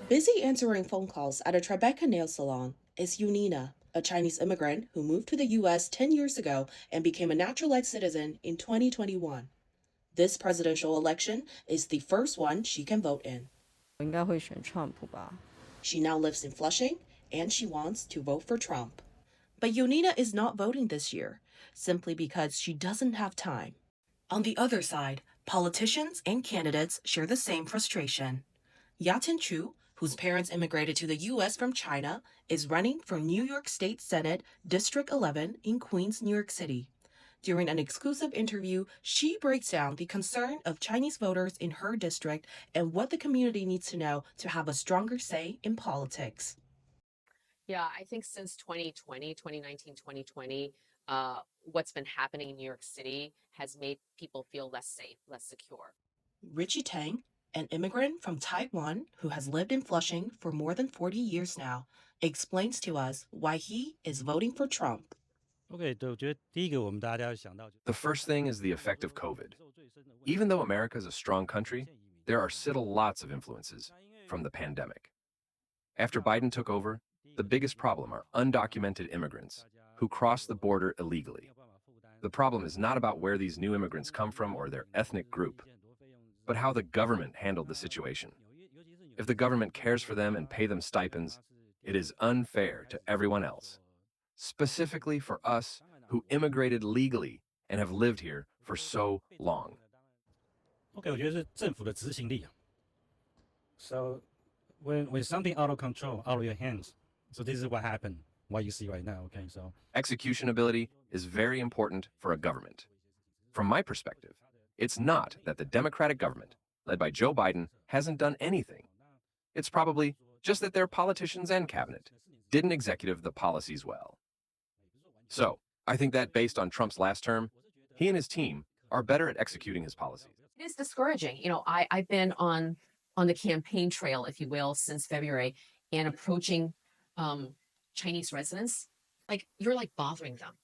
Busy answering phone calls at a Tribeca nail salon is Yunina, a Chinese immigrant who moved to the US 10 years ago and became a naturalized citizen in 2021. This presidential election is the first one she can vote in. 我应该会选 Trump 吧。She now lives in Flushing and she wants to vote for Trump. But Yunina is not voting this year, simply because she doesn't have time. On the other side, politicians and candidates share the same frustration. Yatin Chu, whose parents immigrated to the U.S. from China, is running for New York State Senate District 11 in Queens, New York City. During an exclusive interview, she breaks down the concern of Chinese voters in her district and what the community needs to know to have a stronger say in politics. Yeah, I think since 2020, 2019, 2020, what's been happening in New York City has made people feel less safe, less secure. Richie Tang, an immigrant from Taiwan who has lived in Flushing for more than 40 years now, explains to us why he is voting for Trump. The first thing is the effect of COVID. Even though America is a strong country, there are still lots of influences from the pandemic. After Biden took over, the biggest problem are undocumented immigrants who cross the border illegally. The problem is not about where these new immigrants come from or their ethnic group, but how the government handled the situation. If the government cares for them and pay them stipends, it is unfair to everyone else, specifically for us who immigrated legally and have lived here for so long. 我觉得是政府的执行力。So when something out of control, out of your hands, so this is what happened, what you see right now. Okay, so Execution ability is very important for a government. From my perspective, it's not that the Democratic government, led by Joe Biden, hasn't done anything. It's probably just that their politicians and cabinet didn't execute the policies well. So, I think that based on Trump's last term, he and his team are better at executing his policies. It is discouraging. I've been on the campaign trail, if you will, since February, and approaching Chinese residents. Like, you're like bothering them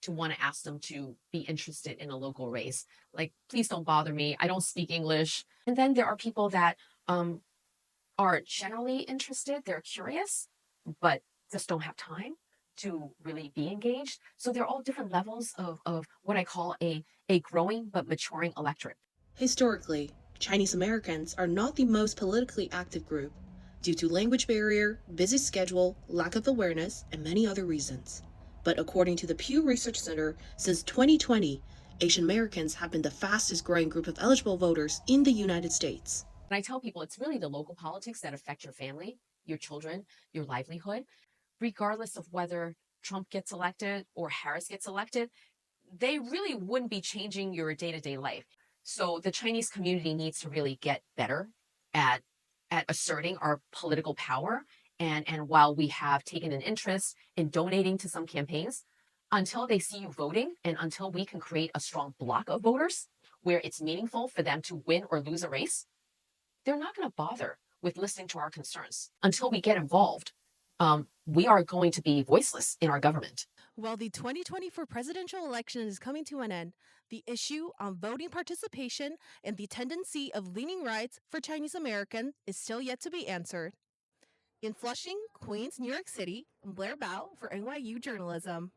to want to ask them to be interested in a local race. Like, please don't bother me. I don't speak English. And then there are people that are generally interested. They're curious, but just don't have time to really be engaged. So they're all different levels of what I call a growing but maturing electorate. Historically, Chinese Americans are not the most politically active group due to language barrier, busy schedule, lack of awareness, and many other reasons. But according to the Pew Research Center, since 2020, Asian Americans have been the fastest growing group of eligible voters in the United States. And I tell people it's really the local politics that affect your family, your children, your livelihood. Regardless of whether Trump gets elected or Harris gets elected, they really wouldn't be changing your day-to-day life. So the Chinese community needs to really get better at asserting our political power. And while we have taken an interest in donating to some campaigns, until they see you voting and until we can create a strong block of voters where it's meaningful for them to win or lose a race, they're not going to bother with listening to our concerns. Until we get involved, we are going to be voiceless in our government. While the 2024 presidential election is coming to an end, the issue on voting participation and the tendency of leaning right for Chinese Americans is still yet to be answered. In Flushing, Queens, New York City, I'm Blair Bao for NYU Journalism.